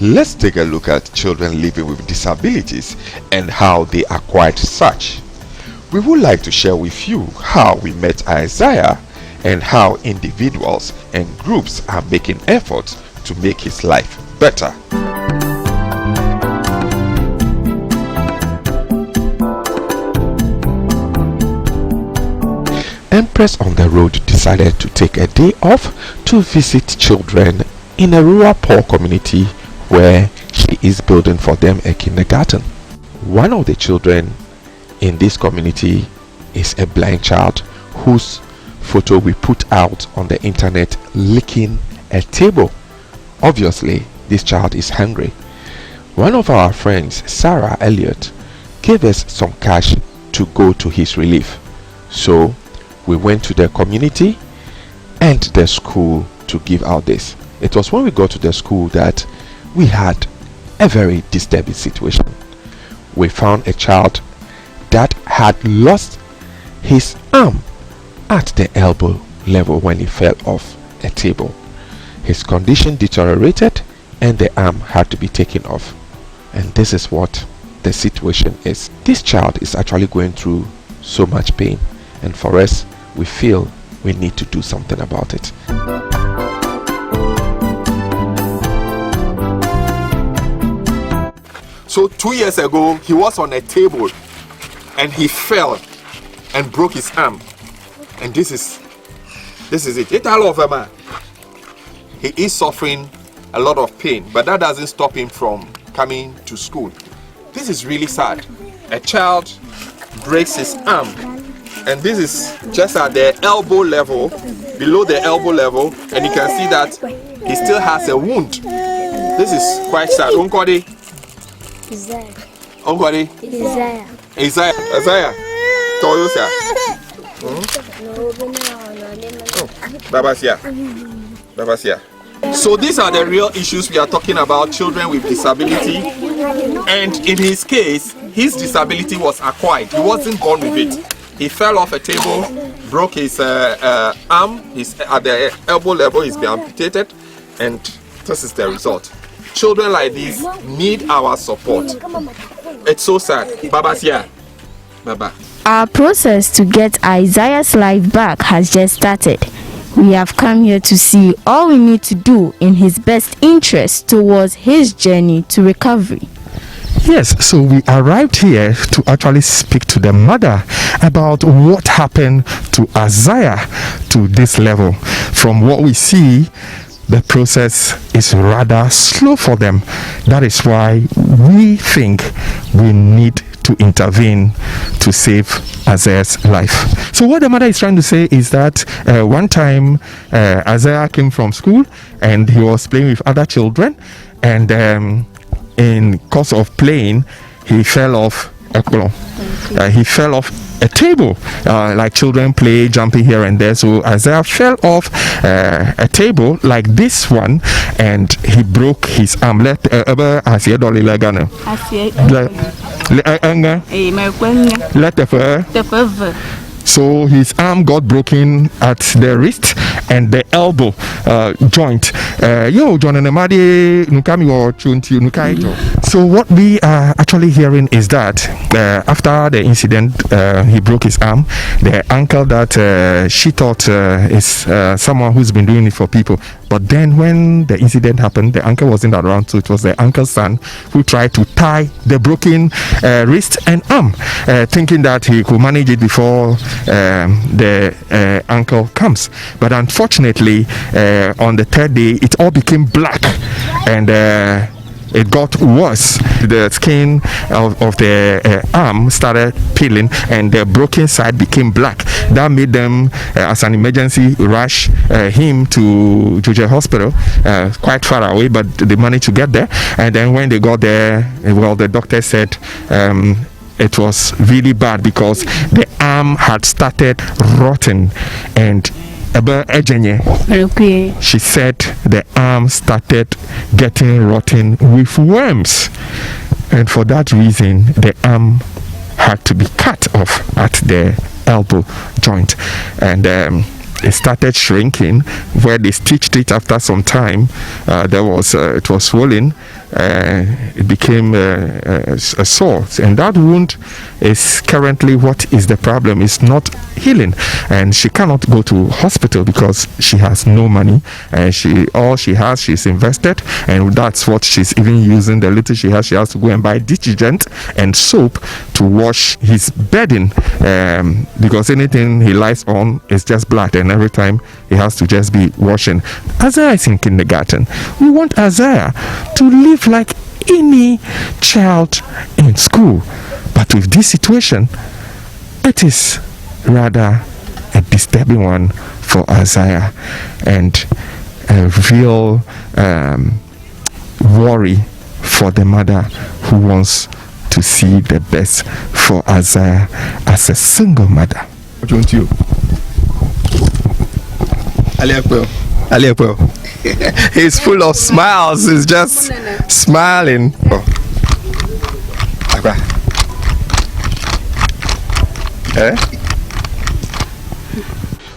Let's take a look at children living with disabilities and how they acquired such. We would like to share with you how we met Isaiah and how individuals and groups are making efforts to make his life better. Empress on the Road decided to take a day off to visit children in a rural poor community where she is building for them a kindergarten. One of the children in this community is a blind child whose photo we put out on the internet licking a table. Obviously, this child is hungry. One of our friends, Sarah Elliott, gave us some cash to go to his relief. So we went to the community and the school to give out this. It was when we got to the school that we had a very disturbing situation. We found a child that had lost his arm at the elbow level when he fell off a table. His condition deteriorated and the arm had to be taken off. And this is what the situation is. This child is actually going through so much pain, and for us, we feel we need to do something about it. So 2 years ago, he was on a table and he fell and broke his arm. And this is it. It's all over, man. He is suffering a lot of pain, but that doesn't stop him from coming to school. This is really sad. A child breaks his arm, and this is just at the elbow level, below the elbow level, and you can see that he still has a wound. This is quite sad. Unkodi? Isaiah. Unkodi? Isaiah. Isaiah. Toyosia. Babasia. So these are the real issues we are talking about, children with disability. And in his case, his disability was acquired. He wasn't born with it. He fell off a table, broke his arm, at the elbow level, he's been amputated, and this is the result. Children like these need our support. It's so sad. Babasia. Baba. Our process to get Isaiah's life back has just started. We have come here to see all we need to do in his best interest towards his journey to recovery. Yes, so we arrived here to actually speak to the mother about what happened to Isaiah to this level. From what we see, the process is rather slow for them. That is why we think we need to intervene to save Isaiah's life. So what the mother is trying to say is that one time Isaiah came from school and he was playing with other children, and in course of playing he fell off he fell off a table, like children play jumping here and there. So Isaiah fell off a table like this one, and he broke his arm. So his arm got broken at the wrist and the elbow joint. So what we are actually hearing is that after the incident, he broke his arm. The uncle that she thought is someone who's been doing it for people. But then when the incident happened, the uncle wasn't around, so it was the uncle's son who tried to tie the broken wrist and arm, thinking that he could manage it before the uncle comes. But unfortunately, on the third day, it all became black, and it got worse. The skin of the arm started peeling, and the broken side became black. That made them, as an emergency, rush him to Georgia Hospital, quite far away, but they managed to get there. And then when they got there, well, the doctor said it was really bad because the arm had started rotting, and she said the arm started getting rotten with worms, and for that reason the arm had to be cut off at the elbow joint, and it started shrinking. Where they stitched it after some time, it was swollen, it became a sore, and that wound is currently what is the problem. It's not healing, and she cannot go to hospital because she has no money, and all she has, she's invested, and that's what she's even using. The little she has to go and buy detergent and soap to wash his bedding, because anything he lies on is just blood, and every time he has to just be washing. Isaiah is in kindergarten. We want Isaiah to live like any child in school, but with this situation, it is rather a disturbing one for Isaiah, and a real worry for the mother who wants to see the best for Isaiah as a single mother. What do you want Alepo. He's full of smiles. He's just smiling.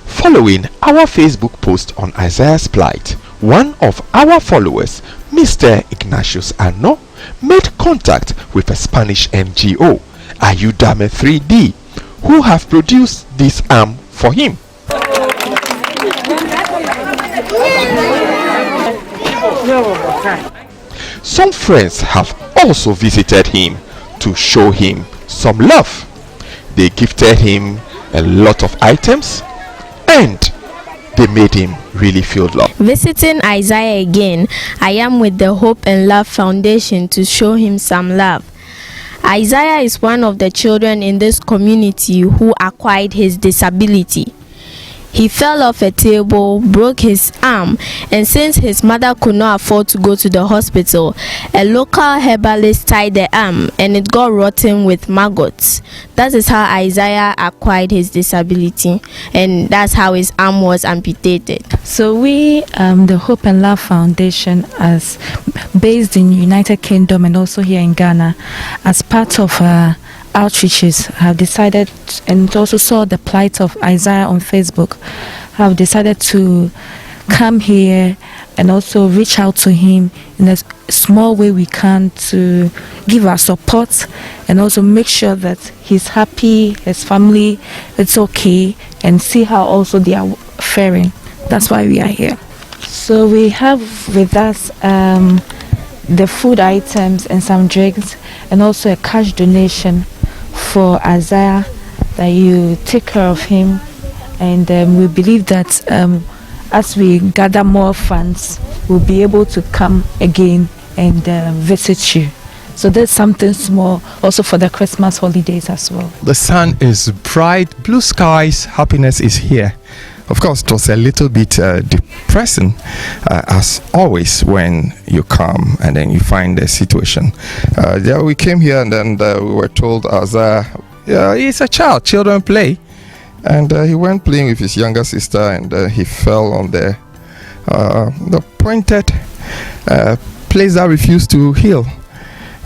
Following our Facebook post on Isaiah's plight, one of our followers, Mr. Ignatius Ano, made contact with a Spanish NGO, Ayúdame 3D, who have produced this arm for him. Some friends have also visited him to show him some love. They gifted him a lot of items and they made him really feel loved. Visiting Isaiah again, I am with the Hope and Love Foundation to show him some love. Isaiah is one of the children in this community who acquired his disability. He fell off a table, broke his arm, and since his mother could not afford to go to the hospital, a local herbalist tied the arm and it got rotten with maggots. That is how Isaiah acquired his disability, and that's how his arm was amputated. So we, the Hope and Love Foundation, as based in United Kingdom and also here in Ghana, as part of outreaches, have decided, and also saw the plight of Isaiah on Facebook, have decided to come here and also reach out to him in a small way we can to give our support and also make sure that he's happy, his family, it's okay, and see how also they are faring. That's why we are here. So we have with us the food items and some drinks, and also a cash donation for Isaiah, that you take care of him, and we believe that as we gather more funds, we'll be able to come again and visit you. So there's something small also for the Christmas holidays as well. The sun is bright, blue skies, happiness is here. Of course, it was a little bit depressing, as always, when you come and then you find the situation. Yeah, we came here and then we were told he's a child, children play. And he went playing with his younger sister, and he fell on the pointed place that refused to heal.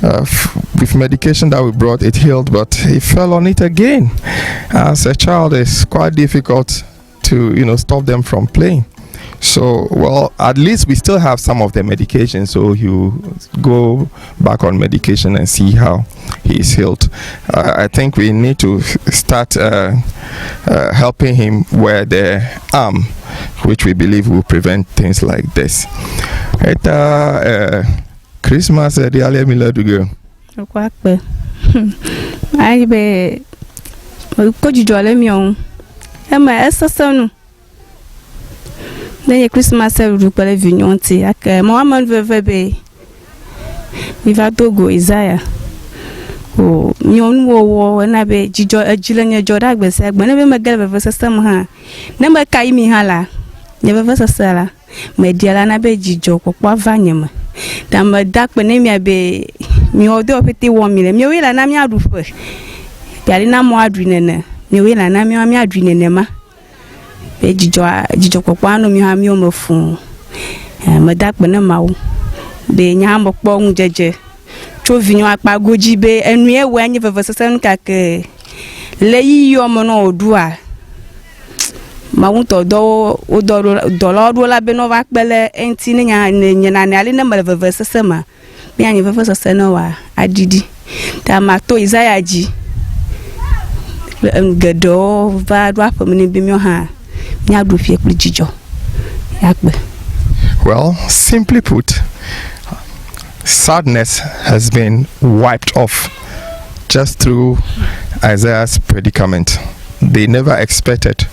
With medication that we brought, it healed, but he fell on it again. As a child, it's quite difficult to stop them from playing. So, well, at least we still have some of the medication, so you go back on medication and see how he is healed. I think we need to start helping him wear the arm, which we believe will prevent things like this. Christmas the earlier Miller to go. I be could you join me on? Am I a son? Then Christmas I will put a vignonti. I Mohammed Vebe. If I do go Isaiah. Oh, yon war and I be Gijo a Gilania Jodag was said whenever my girl versus some ha. Never kai me hala. Never versus Sala. My dear Anabe Gijo, what vanyam. Then my dark name be me order petty 1 million. You will and I'm your roof. Yarina Moadrin. You will and I'm your dream. Gijo Coquano, you have your phone. My dark banama. Be Yam Bong Judge. Trovino Akpagoji Bay and we are when you have a son cake. Lay your mono dua. Mount or dollar will have been over Bella and Tina and Yanali number of a versa summer. me and you first say no wa adidi ta ma to Isaiah ji gedo va do afọ me bi mi ha nya do fie kuli jijo yakbe. Well, simply put, sadness has been wiped off just through Isaiah's predicament. They never expected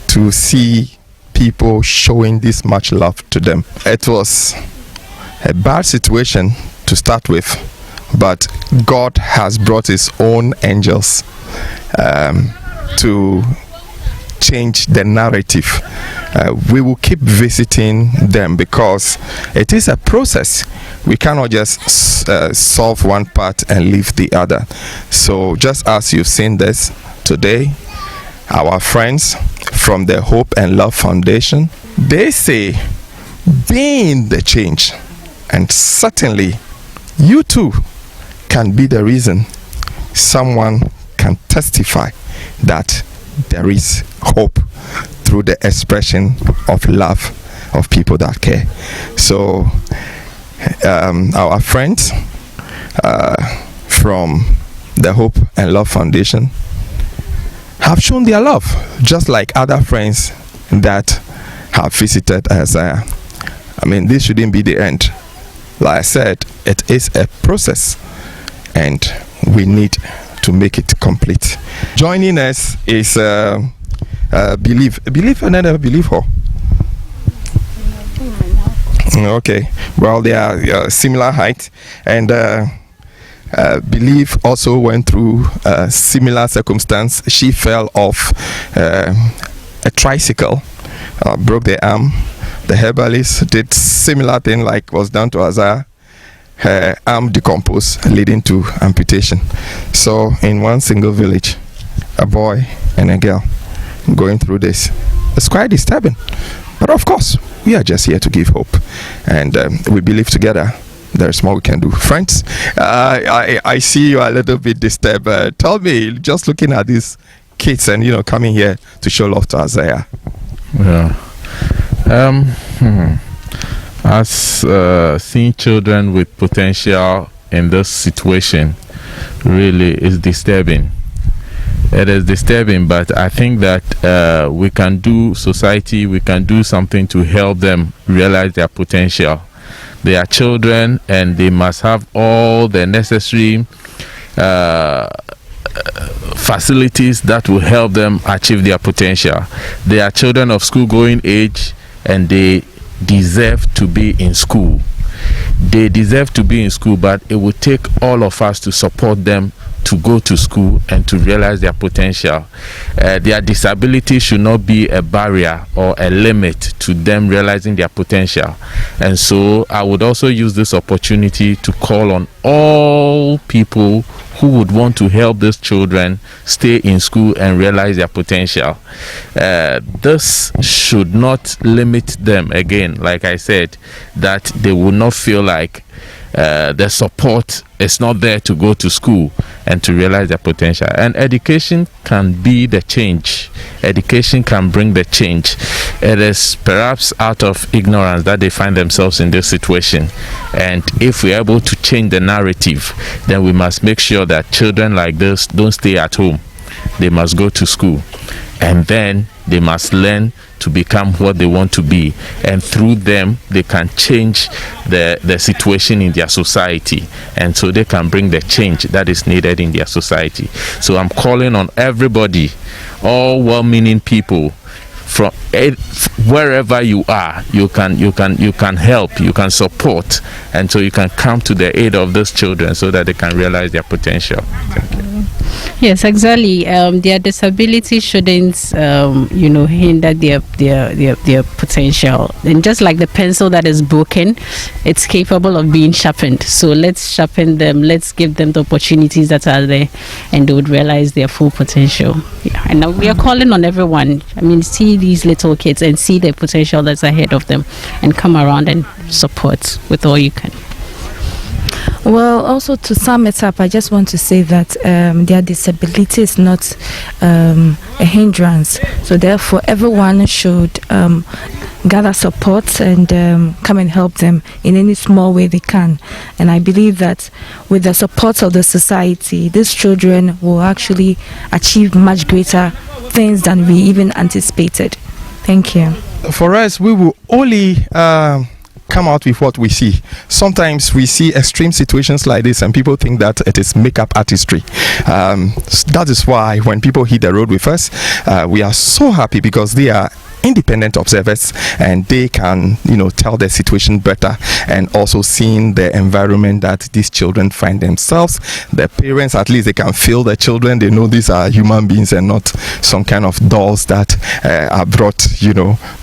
to see people showing this much love to them. It was a bad situation to start with, but God has brought his own angels to change the narrative. We will keep visiting them because it is a process. We cannot just solve one part and leave the other. So just as you've seen this today, our friends from the Hope and Love Foundation, they say being the change, and certainly you too can be the reason. Someone can testify that there is hope through the expression of love of people that care. So our friends from the Hope and Love Foundation have shown their love, just like other friends that have visited Isaiah. I mean, this shouldn't be the end. Like I said, it is a process and we need to make it complete. Joining us is Believe and then Believe her. Okay, well, they are similar height, and Believe also went through a similar circumstance. She fell off a tricycle, broke the arm. The herbalist did similar thing like was done to Isaiah. Her arm decomposed, leading to amputation. So in one single village, a boy and a girl going through this. It's quite disturbing. But of course, we are just here to give hope. And we believe together there's more we can do. Friends, I see you a little bit disturbed. Tell me, just looking at these kids and, coming here to show love to Isaiah. Yeah. As seeing children with potential in this situation really is disturbing. It is disturbing, but I think that we can do something to help them realize their potential. They are children and they must have all the necessary facilities that will help them achieve their potential. They are children of school-going age and they deserve to be in school. They deserve to be in school, but it will take all of us to support them to go to school and to realize their potential. Their disability should not be a barrier or a limit to them realizing their potential. And so I would also use this opportunity to call on all people who would want to help these children stay in school and realize their potential. This should not limit them, again, like I said, that they will not feel like the support is not there to go to school and to realize their potential. And education can be the change. Education can bring the change. It is perhaps out of ignorance that they find themselves in this situation. And if we're able to change the narrative, then we must make sure that children like this don't stay at home. They must go to school. And then they must learn to become what they want to be, and through them they can change the situation in their society, and so they can bring the change that is needed in their society. So I'm calling on everybody, all well-meaning people, from wherever you are, you can help, you can support, and so you can come to the aid of those children so that they can realize their potential. Thank you. Yes, exactly. Their disability shouldn't, hinder their potential. And just like the pencil that is broken, it's capable of being sharpened. So let's sharpen them. Let's give them the opportunities that are there, and they would realize their full potential. Yeah. And now we are calling on everyone. I mean, see these little kids and see the potential that's ahead of them, and come around and support with all you can. Well, also to sum it up, I just want to say that their disability is not a hindrance. So therefore, everyone should gather support and come and help them in any small way they can. And I believe that with the support of the society, these children will actually achieve much greater things than we even anticipated. Thank you. For us, we will only come out with what we see. Sometimes we see extreme situations like this and people think that it is makeup artistry. That is why when people hit the road with us, we are so happy because they are independent observers and they can, tell their situation better, and also seeing the environment that these children find themselves. The parents, at least they can feel the children. They know these are human beings and not some kind of dolls that are brought,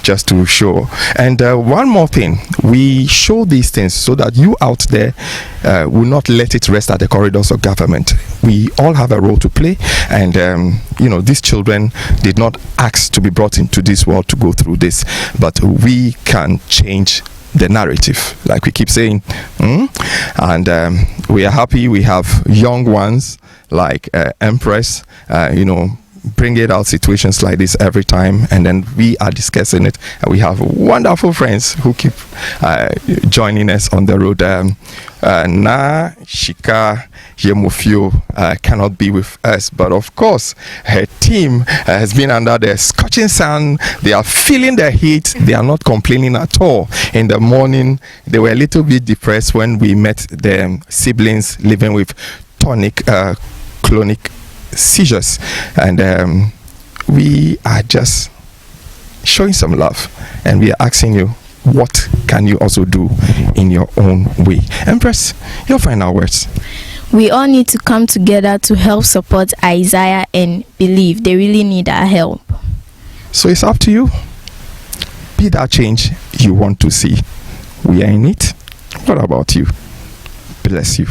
just to show. And one more thing, we show these things so that you out there will not let it rest at the corridors of government. We all have a role to play, and these children did not ask to be brought into this world to go through this, but we can change the narrative, like we keep saying. And we are happy we have young ones like Empress, bring it out situations like this every time, and then we are discussing it, and we have wonderful friends who keep joining us on the road. Na Shika Yemufio cannot be with us, but of course her team has been under the scorching sun. They are feeling the heat. They are not complaining at all. In the morning they were a little bit depressed when we met the siblings living with clonic seizures, and we are just showing some love, and we are asking you, what can you also do in your own way? Empress, your final words. We all need to come together to help support Isaiah and believe. They really need our help. So it's up to you. Be that change you want to see. We are in it. What about you? Bless you.